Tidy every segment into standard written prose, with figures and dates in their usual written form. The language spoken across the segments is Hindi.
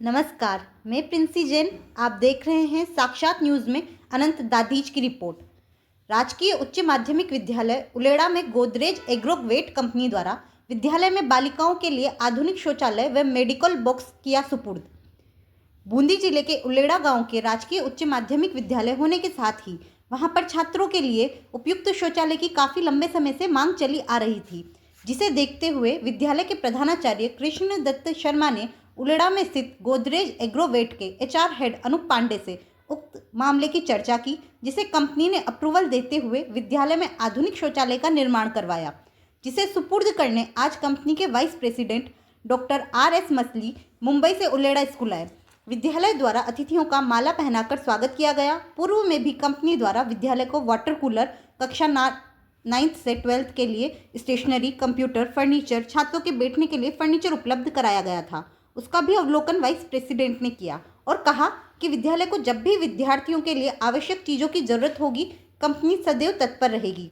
नमस्कार, मैं प्रिंसी जैन। आप देख रहे हैं साक्षात न्यूज़ में अनंत दाधीच की रिपोर्ट। राजकीय उच्च माध्यमिक विद्यालय उलेड़ा में गोदरेज एग्रोवेट कंपनी द्वारा विद्यालय में बालिकाओं के लिए आधुनिक शौचालय व मेडिकल बॉक्स किया सुपुर्द। बूंदी जिले के उलेड़ा गांव के राजकीय उच्च माध्यमिक विद्यालय होने के साथ ही वहां पर छात्रों के लिए उपयुक्त शौचालय की काफ़ी लंबे समय से मांग चली आ रही थी, जिसे देखते हुए विद्यालय के प्रधानाचार्य कृष्ण दत्त शर्मा ने उलेड़ा में स्थित गोदरेज एग्रोवेट के एचआर हेड अनूप पांडे से उक्त मामले की चर्चा की, जिसे कंपनी ने अप्रूवल देते हुए विद्यालय में आधुनिक शौचालय का निर्माण करवाया, जिसे सुपुर्द करने आज कंपनी के vice president doctor RS Masli Mumbai से उलेड़ा स्कूल आए। विद्यालय द्वारा अतिथियों का माला पहनाकर स्वागत किया गया। पूर्व में भी कंपनी द्वारा विद्यालय को वाटर कूलर, कक्षा 9th से 12th के लिए स्टेशनरी, कंप्यूटर, फर्नीचर, छात्रों के बैठने के लिए फर्नीचर उपलब्ध कराया गया था। उसका भी अवलोकन वाइस प्रेसिडेंट ने किया और कहा कि विद्यालय को जब भी विद्यार्थियों के लिए आवश्यक चीज़ों की जरूरत होगी, कंपनी सदैव तत्पर रहेगी।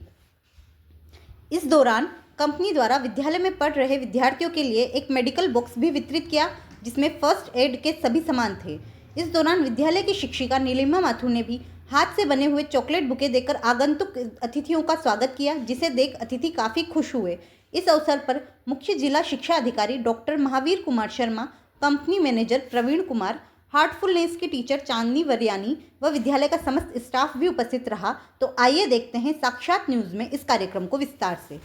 इस दौरान कंपनी द्वारा विद्यालय में पढ़ रहे विद्यार्थियों के लिए एक मेडिकल बॉक्स भी वितरित किया, जिसमें फर्स्ट एड के सभी सामान थे। इस दौरान विद्यालय की शिक्षिका नीलिमा माथुर ने भी हाथ से बने हुए चॉकलेट बुके देकर आगंतुक अतिथियों का स्वागत किया, जिसे देख अतिथि काफ़ी खुश हुए। इस अवसर पर मुख्य जिला शिक्षा अधिकारी doctor Mahavir Kumar Sharma, company manager Praveen Kumar, Heartfulness की टीचर चांदनी वरियानी व विद्यालय का समस्त स्टाफ भी उपस्थित रहा। तो आइए देखते हैं साक्षात न्यूज़ में इस कार्यक्रम को विस्तार से।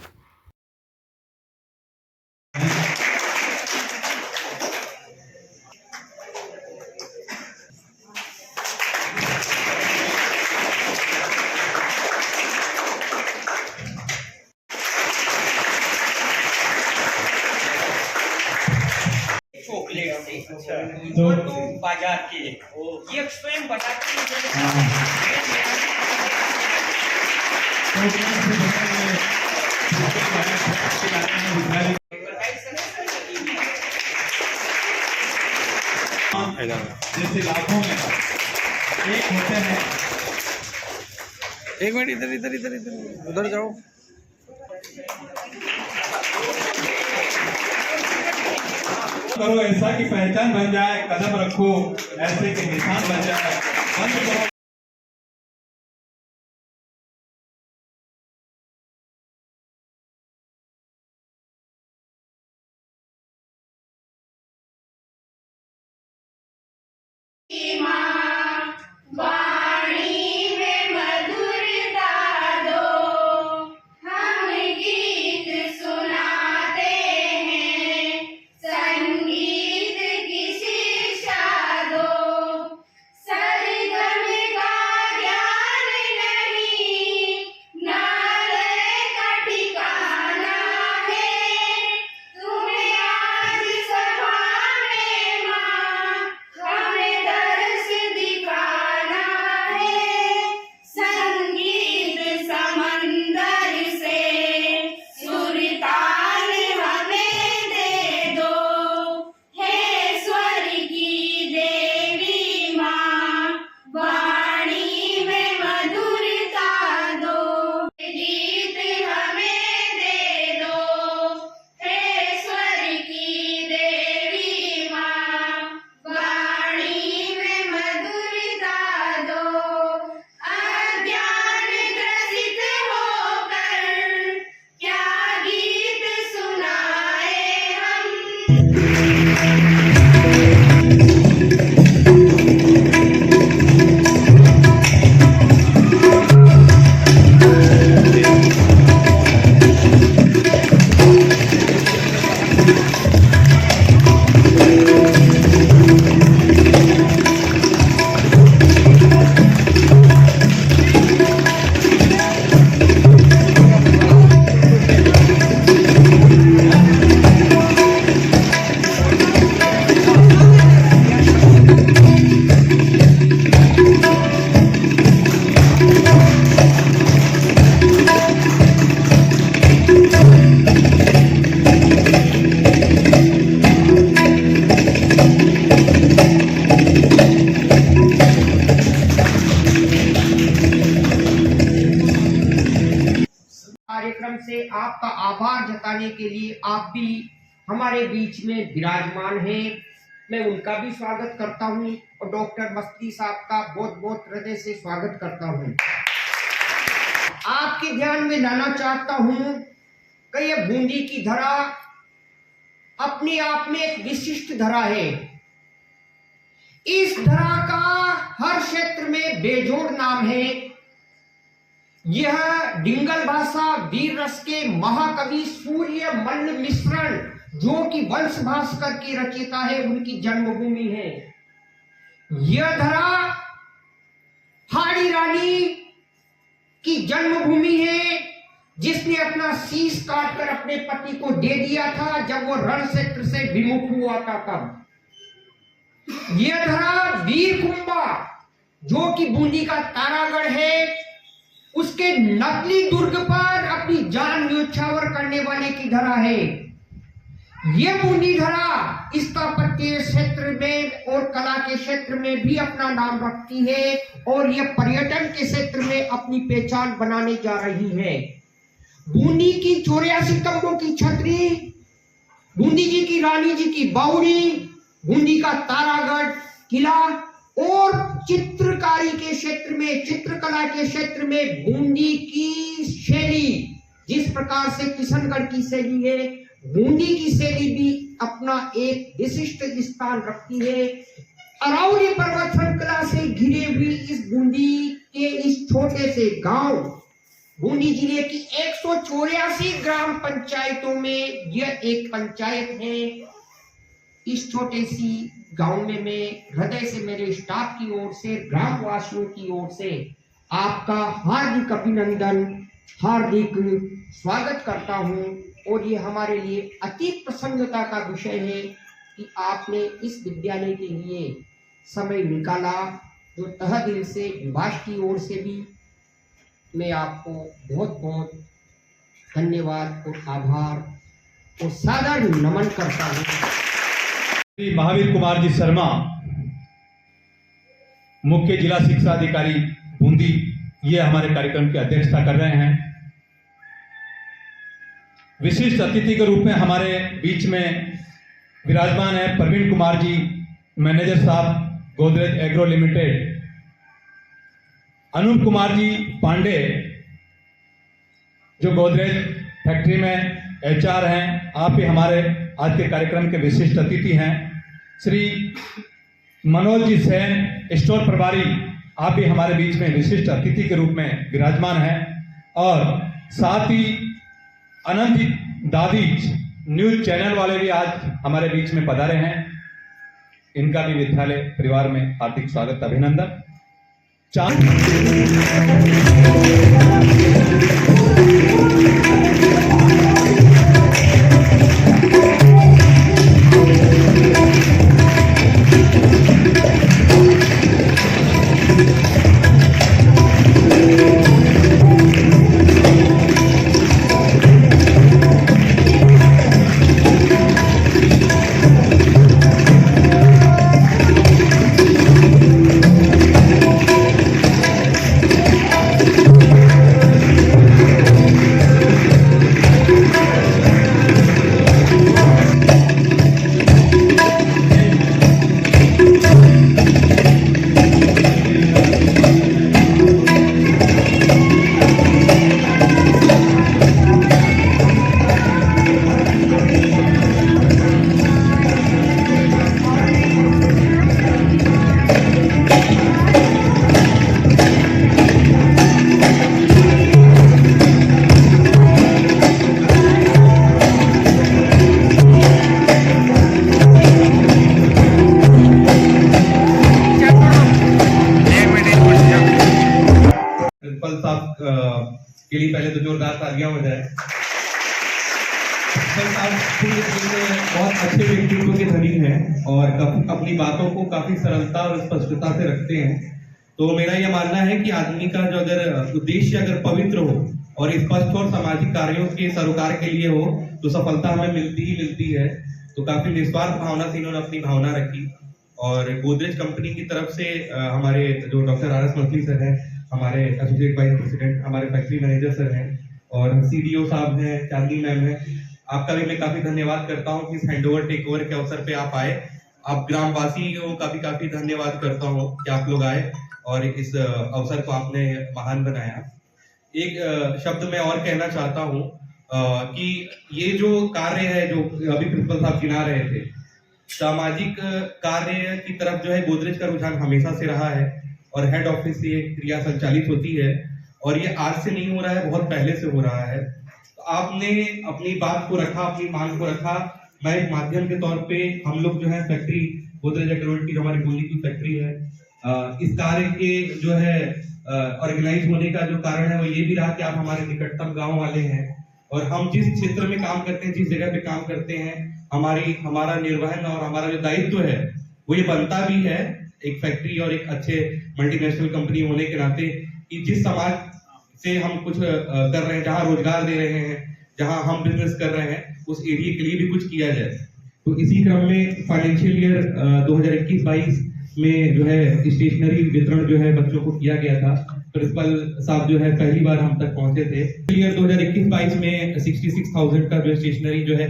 चॉकलेट से तो बाजार के ये स्वयं बताते जैसे लाखों में एक होते हैं। एक मिनट, इधर इधर इधर इधर उधर जाओ। करो ऐसा कि पहचान बन जाए, कदम रखो ऐसे कि निशान बन जाए। बंद करो। कार्यक्रम से आपका आभार जताने के लिए आप भी हमारे बीच में विराजमान हैं। मैं उनका भी स्वागत करता हूं और डॉक्टर मस्ती साहब का बहुत बहुत हृदय से स्वागत करता हूं। आपके ध्यान में लाना चाहता हूं कि यह बूंदी की धरा अपने आप में एक विशिष्ट धरा है। इस धरा का हर क्षेत्र में बेजोड़ नाम है। यह डिंगल भाषा वीर रस के महाकवि सूर्य मल्ल मिश्रण जो कि वंश भास्कर की रचयिता है, उनकी जन्मभूमि है। यह धरा हाड़ी रानी की जन्मभूमि है, जिसने अपना शीश काटकर अपने पति को दे दिया था जब वो रण क्षेत्र से विमुख हुआ था। तब यह धरा वीर कुंभा जो कि बूंदी का तारागढ़ है, उसके नकली दुर्ग पर अपनी जान न्योछावर करने वाले की धरा है। यह बूंदी धरा स्थापत्य क्षेत्र में और कला के क्षेत्र में भी अपना नाम रखती है और यह पर्यटन के क्षेत्र में अपनी पहचान बनाने जा रही है। बूंदी की 84 तंबों की छतरी, बूंदी जी की रानी जी की बावड़ी, बूंदी का तारागढ़ किला और चित्रकारी के क्षेत्र में, चित्रकला के क्षेत्र में बूंदी की शैली, जिस प्रकार से किशनगढ़ की शैली है, बूंदी की शैली भी अपना एक विशिष्ट स्थान रखती है। अरावली पर्वत श्रृंखला से घिरे हुई इस बूंदी के इस छोटे से गांव, बूंदी जिले की 184 ग्राम पंचायतों में यह एक पंचायत है। इस छोटे सी गांव में मैं हृदय से मेरे स्टाफ की ओर से, ग्रामवासियों की ओर से आपका हार्दिक अभिनंदन, हार्दिक स्वागत करता हूं। और ये हमारे लिए अति प्रसन्नता का विषय है कि आपने इस विद्यालय के लिए समय निकाला, जो तहे दिल से विभाग की ओर से भी मैं आपको बहुत बहुत धन्यवाद और आभार और सादर नमन करता हूँ। श्री महावीर कुमार जी शर्मा, मुख्य जिला शिक्षा अधिकारी बूंदी, ये हमारे कार्यक्रम की अध्यक्षता कर रहे हैं। विशिष्ट अतिथि के रूप में हमारे बीच में विराजमान है प्रवीण कुमार जी, मैनेजर साहब गोदरेज एग्रो लिमिटेड, अनूप कुमार जी पांडे जो गोदरेज फैक्ट्री में HR हैं, आप भी हमारे आज के कार्यक्रम के विशिष्ट अतिथि हैं। श्री मनोज जी सेन, स्टोर प्रभारी, आप भी हमारे बीच में विशिष्ट अतिथि के रूप में विराजमान हैं। और साथ ही अनंत दादीज न्यूज चैनल वाले भी आज हमारे बीच में पधारे हैं। इनका भी विद्यालय परिवार में हार्दिक स्वागत, अभिनंदन। के लिए पहले तो जोरदार तालियां हो जाए। बहुत अच्छे व्यक्तित्व के धनी हैं और अपनी बातों को काफी सरलता और स्पष्टता से रखते हैं। तो मेरा यह मानना है कि आदमी का जो अगर उद्देश्य अगर पवित्र हो और स्पष्ट और सामाजिक कार्यों के सरोकार के लिए हो तो सफलता हमें मिलती ही मिलती है। तो काफी निस्वार्थ भावना से इन्होंने अपनी भावना रखी और गोदरेज कंपनी की तरफ से हमारे जो डॉक्टर RS मछली सर हैं, हमारे एसोसिएट वाइस प्रेसिडेंट, हमारे फैक्ट्री मैनेजर सर हैं और CDO साहब हैं, चांदनी मैम हैं, आपका भी मैं काफी धन्यवाद करता हूँ कि इस हैंडओवर टेक ओवर के अवसर पे आप आए। आप ग्रामवासी को काफी धन्यवाद करता हूँ कि आप लोग आए और इस अवसर को आपने महान बनाया। एक शब्द मैं और कहना चाहता हूँ कि ये जो कार्य है जो अभी प्रिंसिपल साहब गिना रहे थे, सामाजिक कार्य की तरफ जो है गोदरेज का रुझान हमेशा से रहा है और हेड ऑफिस से ये क्रिया संचालित होती है और ये आज से नहीं हो रहा है, बहुत पहले से हो रहा है। तो आपने अपनी बात को रखा, अपनी मांग को रखा। मैं एक माध्यम के तौर पे हम लोग जो है फैक्ट्री गोदरेज एग्रोवेट की जो हमारी गोली की फैक्ट्री है, इस कार्य के जो है ऑर्गेनाइज होने का जो कारण है वो ये भी रहा कि आप हमारे निकटतम गांव वाले हैं और हम जिस क्षेत्र में काम करते हैं, जिस जगह पे काम करते हैं, हमारा निर्वहन और हमारा जो दायित्व है वो ये बनता भी है एक फैक्ट्री और एक अच्छे मल्टीनेशनल कंपनी होने के नाते कि जिस समाज से हम कुछ कर रहे हैं, जहाँ रोजगार दे रहे हैं, जहाँ हम बिजनेस कर रहे हैं, उस एरिया के लिए भी कुछ किया जाए। तो इसी क्रम में फाइनेंशियल ईयर 2021-22 में जो है स्टेशनरी वितरण जो है बच्चों को किया गया था। प्रिंसिपल साहब जो है पहली बार हम तक पहुंचे थे। ईयर 2021-22 में 66,000 का जो स्टेशनरी जो है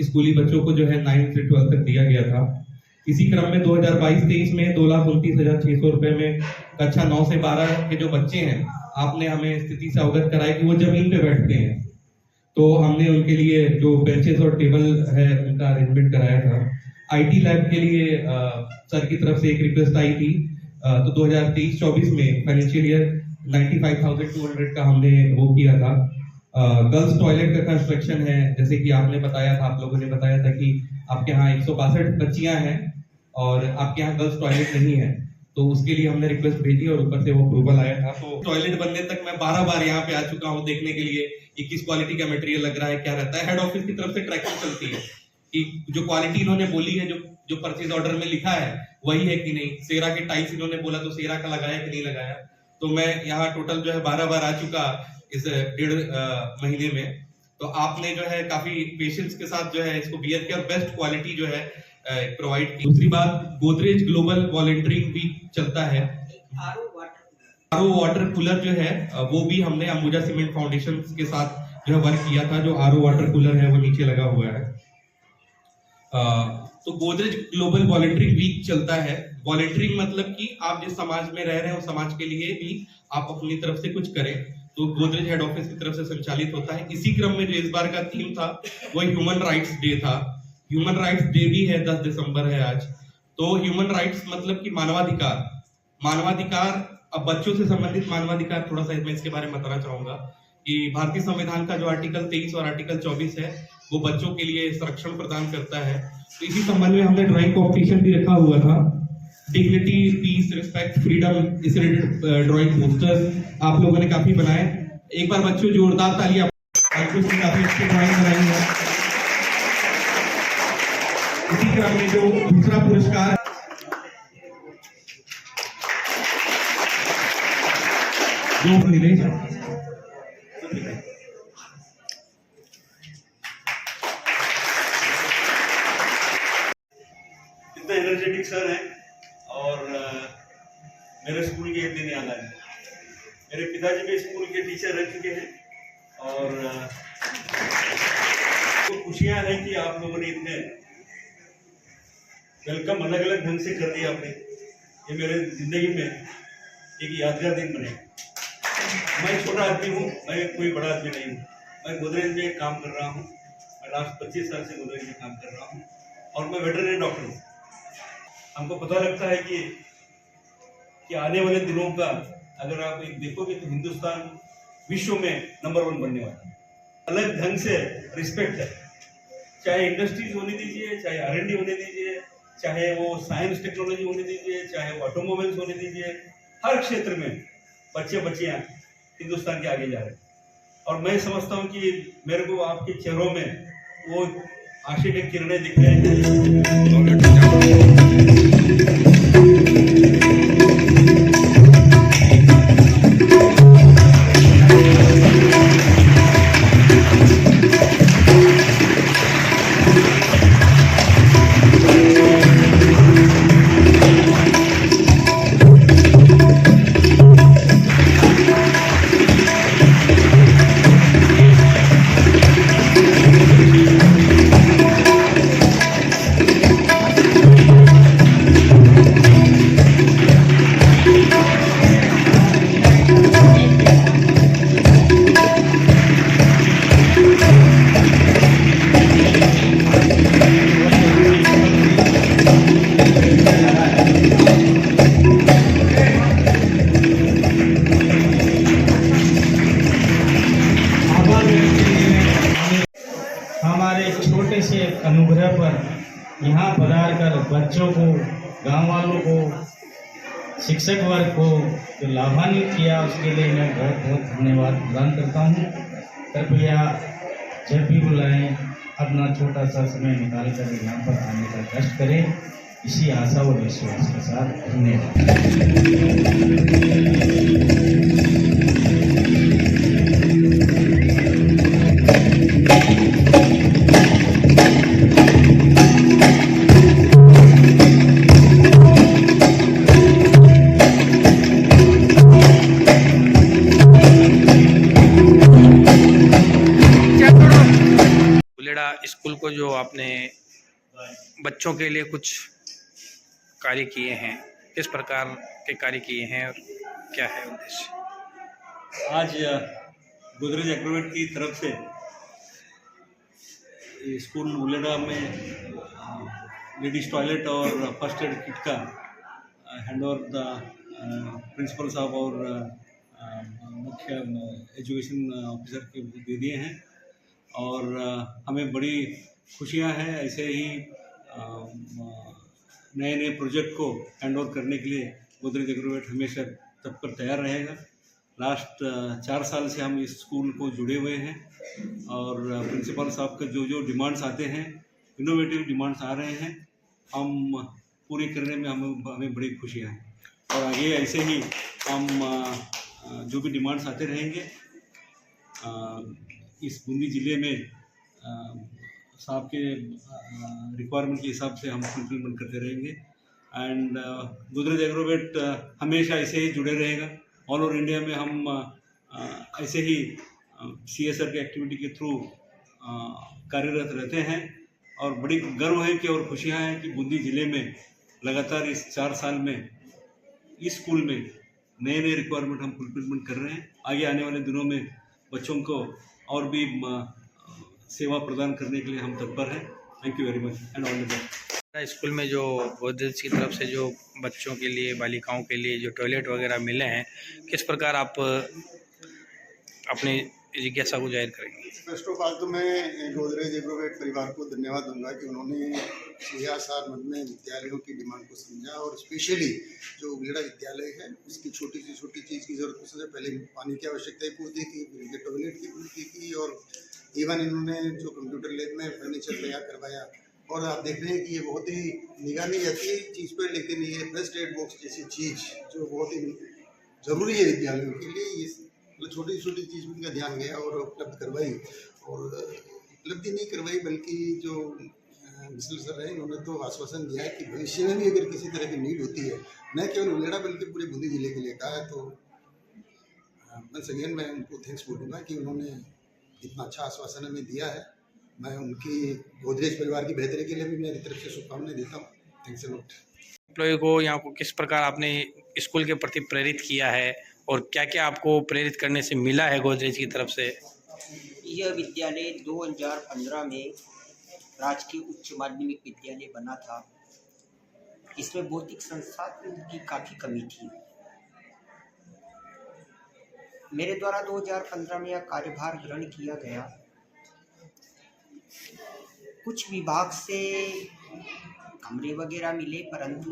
स्कूली बच्चों को जो है 9 से 12 तक दिया गया था। इसी क्रम में 2022-23 में 2,29,600 रुपए में कक्षा 9 से 12 के जो बच्चे हैं, आपने हमें स्थिति से अवगत कराया कि वो जमीन पे बैठते हैं, तो हमने उनके लिए जो बेंचेस और टेबल है उनका अरेंजमेंट कराया था। आईटी लैब के लिए सर की तरफ से एक रिक्वेस्ट आई थी, तो 2023-24 में फाइनेंशियल ईयर 95,200 का हमने वो किया था। गर्ल्स टॉयलेट का कंस्ट्रक्शन है, जैसे कि आपने बताया था, आप लोगों ने बताया था कि आपके यहाँ 162 बच्चियां हैं और आपके यहाँ गर्ल्स टॉयलेट नहीं है, तो उसके लिए हमने रिक्वेस्ट भेजी और ऊपर से वो अप्रूवल आया था। तो टॉयलेट बनने तक मैं 12 बार यहाँ पे आ चुका हूँ देखने के लिए कि किस क्वालिटी का मटेरियल लग रहा है, क्या रहता है। हेड ऑफिस की तरफ से ट्रैकिंग चलती है कि जो क्वालिटी इन्होंने बोली है, जो परचेज ऑर्डर में लिखा है वही है कि नहीं। सेरा के टाइल्स इन्होंने बोला तो सेरा का लगाया कि नहीं लगाया। तो मैं यहाँ टोटल जो है 12 बार आ चुका इस 1.5 महीने में। तो आपने जो है काफी पेशेंस के साथ जो है इसको बियर किया, बेस्ट क्वालिटी जो है प्रोवाइड की। दूसरी बात, गोदरेज ग्लोबल वॉलंटियरिंग वीक चलता है। आरओ वाटर कूलर जो है वो भी हमने अंबुजा सीमेंट फाउंडेशन के साथ जो है वर्क किया था। जो आरओ वाटर कूलर है वो नीचे लगा हुआ है। तो गोदरेज ग्लोबल वॉलंटियरिंग वीक चलता है। वॉलंटियरिंग मतलब कि आप जिस समाज में रह रहे हैं उस समाज के लिए भी आप अपनी तरफ से कुछ करें, तो गोदरेज हेड ऑफिस की तरफ से संचालित होता है। इसी क्रम में जो इस बार का थीम था वो ह्यूमन राइट्स डे था। ह्यूमन राइट्स डे भी है, 10 दिसंबर है आज। तो ह्यूमन राइट्स मतलब कि मानवाधिकार, अब बच्चों से संबंधित मानवाधिकार, थोड़ा सा मैं इसके बारे में बताना चाहूंगा कि भारतीय संविधान का जो आर्टिकल 23 और आर्टिकल 24 है वो बच्चों के लिए संरक्षण प्रदान करता है। तो इसी संबंध में हमने ड्राइंग कॉम्पिटिशन भी रखा हुआ था। डिग्निटी, पीस, रिस्पेक्ट, फ्रीडम, इस रिलेटेड ड्राइंग पोस्टर आप लोगों ने काफी बनाए। एक बार बच्चों जोरदार तालियां, अंकुश ने काफी अच्छी ड्राइंग बनाई है। इसी क्रम में जो दूसरा पुरस्कार जो निलेश इतना एनर्जेटिक सर है और मेरे स्कूल के एक दिन याद आए। मेरे पिताजी भी स्कूल के टीचर रह चुके हैं और तो खुशियां हैं कि आप लोगों ने इतने वेलकम अलग अलग ढंग से कर दिया आपने। ये मेरे जिंदगी में एक यादगार दिन बने। मैं छोटा आदमी हूँ, मैं कोई बड़ा आदमी नहीं हूँ। मैं गोदरेज में काम कर रहा हूँ। मैं लास्ट 25 साल से गोदरेज में काम कर रहा हूँ और मैं वेटरनरी डॉक्टर हूँ। हमको पता लगता है कि आने वाले दिनों का अगर आप एक देखोगे तो हिंदुस्तान विश्व में नंबर 1 बनने वाला है। अलग ढंग से रिस्पेक्ट है, चाहे इंडस्ट्रीज होने दीजिए, चाहे R&D होने दीजिए, चाहे वो साइंस टेक्नोलॉजी होने दीजिए, चाहे वो ऑटोमोबाइल्स होने दीजिए, हर क्षेत्र में बच्चियां हिंदुस्तान के आगे जा रहे हैं। और मैं समझता हूँ कि मेरे को आपके चेहरों में वो आशा के किरणें दिख रहे हैं। हमारे छोटे से अनुग्रह पर यहाँ पधार कर बच्चों को, गांव वालों को, शिक्षक वर्ग को जो लाभान्वित किया उसके लिए मैं बहुत बहुत धन्यवाद प्रदान करता हूँ। कृपया जब भी बुलाएं अपना छोटा सा समय निकाल कर यहाँ पर आने का कष्ट करें, इसी आशा और विश्वास के साथ धन्यवाद। उलेड़ा स्कूल को जो आपने बच्चों के लिए कुछ कार्य किए हैं, किस प्रकार के कार्य किए हैं और क्या है उद्देश्य? आज गोदरेज एग्रोवेट की तरफ से स्कूल उलेड़ा में लेडीज टॉयलेट और फर्स्ट एड किट का हैंड ओवर द प्रिंसिपल साहब और मुख्य एजुकेशन ऑफिसर के दे दिए हैं और हमें बड़ी खुशियां हैं। ऐसे ही नए नए प्रोजेक्ट को हैंड ओवर करने के लिए गोदरेज एग्रोवेट हमेशा तत्पर तैयार रहेगा। लास्ट 4 साल से हम इस स्कूल को जुड़े हुए हैं और प्रिंसिपल साहब के जो डिमांड्स आते हैं, इनोवेटिव डिमांड्स आ रहे हैं, हम पूरी करने में हमें बड़ी खुशियाँ हैं और आगे ऐसे ही हम जो भी डिमांड्स आते रहेंगे इस बूंदी ज़िले में साहब के रिक्वायरमेंट के हिसाब से हम फुलफिलमेंट करते रहेंगे। एंड गोदरेज एग्रोवेट हमेशा ऐसे ही जुड़े रहेगा। ऑल ओवर इंडिया में हम ऐसे ही CSR के एक्टिविटी के थ्रू कार्यरत रहते हैं और बड़ी गर्व है कि और खुशियाँ हैं कि बूंदी ज़िले में लगातार इस 4 साल में इस स्कूल में नए नए रिक्वायरमेंट हम फुलफिलमेंट कर रहे हैं। आगे आने वाले दिनों में बच्चों को और भी सेवा प्रदान करने के लिए हम तत्पर हैं। Thank you very much and all the best. School में जो गोदरेज की तरफ से जो बच्चों के लिए, बालिकाओं के लिए जो टॉयलेट वगैरह मिले हैं, किस प्रकार आप अपनी जिज्ञासा को जाहिर करेंगे? फर्स्ट ऑफ ऑल तो मैं गोदरेज एग्रोवेट परिवार को धन्यवाद दूंगा कि उन्होंने CSR मद में विद्यालयों की डिमांड को समझा और स्पेशली जो उलेड़ा विद्यालय है उसकी छोटी से छोटी चीज़ की ज़रूरत उससे पहले पानी की आवश्यकता पूर्ति की, उनके टॉयलेट की पूर्ति की और इवन इन्होंने जो कंप्यूटर लैब में फर्नीचर तैयार करवाया। और आप देख रहे हैं कि ये बहुत ही निगाह नहीं जाती है चीज़ पर, लेकिन ये फर्स्ट एड बॉक्स जैसी चीज़ जो बहुत ही ज़रूरी है विद्यालयों के लिए, ये मतलब छोटी छोटी चीज़ में उनका ध्यान गया और उपलब्ध करवाई। और उपलब्धि नहीं करवाई बल्कि जो मिसल सर है उन्होंने तो आश्वासन दिया है कि भविष्य में भी अगर किसी तरह की नीड होती है, न केवल उलेड़ा बल्कि पूरे बूंदी जिले के लिए कहा है। तो वंस अगेन मैं उनको थैंक्स बोलूँगा कि उन्होंने इतना अच्छा आश्वासन हमें दिया है। मैं उनकी गोदरेज परिवार की बेहतरी के लिए भी मेरी तरफ से शुभकामनाएं देता हूँ। Thanks a lot. एम्प्लॉय को यहाँ को किस प्रकार आपने स्कूल के प्रति प्रेरित किया है और क्या क्या आपको प्रेरित करने से मिला है गोदरेज की तरफ से? यह विद्यालय 2015 में राजकीय उच्च माध्यमिक विद्यालय बना था। इसमें भौतिक संसाधन की काफ़ी कमी थी। मेरे द्वारा 2015 में यह कार्यभार ग्रहण किया गया। कुछ विभाग से कमरे वगैरह मिले, परंतु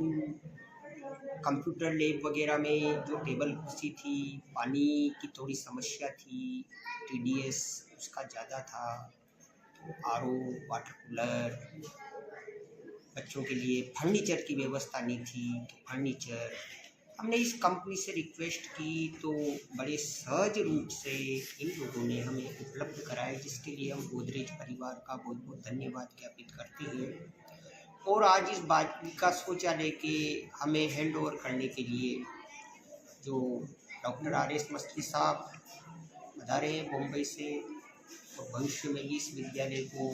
कंप्यूटर लैब वगैरह में जो टेबल कुर्सी थी, पानी की थोड़ी समस्या थी, TDS उसका ज़्यादा था, RO, वाटर कूलर, बच्चों के लिए फर्नीचर की व्यवस्था नहीं थी। तो फर्नीचर हमने इस कंपनी से रिक्वेस्ट की तो बड़े सहज रूप से इन लोगों ने हमें उपलब्ध कराया, जिसके लिए हम गोदरेज परिवार का बहुत बहुत धन्यवाद ज्ञापित करते हैं। और आज इस बालिका शौचालय के हमें हैंड ओवर करने के लिए जो डॉक्टर RS मस्ती साहब पधारे हैं बम्बई से, और भविष्य में इस विद्यालय को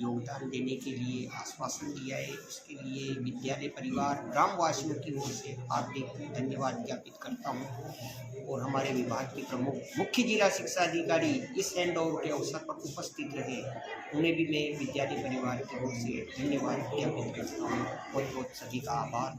योगदान देने के लिए आश्वासन दिया है, उसके लिए विद्यालय परिवार ग्रामवासियों की ओर से हार्दिक धन्यवाद ज्ञापित करता हूँ। और हमारे विभाग के प्रमुख मुख्य जिला शिक्षा अधिकारी इस हैंड ओवर के अवसर पर उपस्थित रहे, उन्हें भी मैं विद्यालय परिवार की ओर से धन्यवाद ज्ञापित करता हूँ। बहुत बहुत सभी का आभार।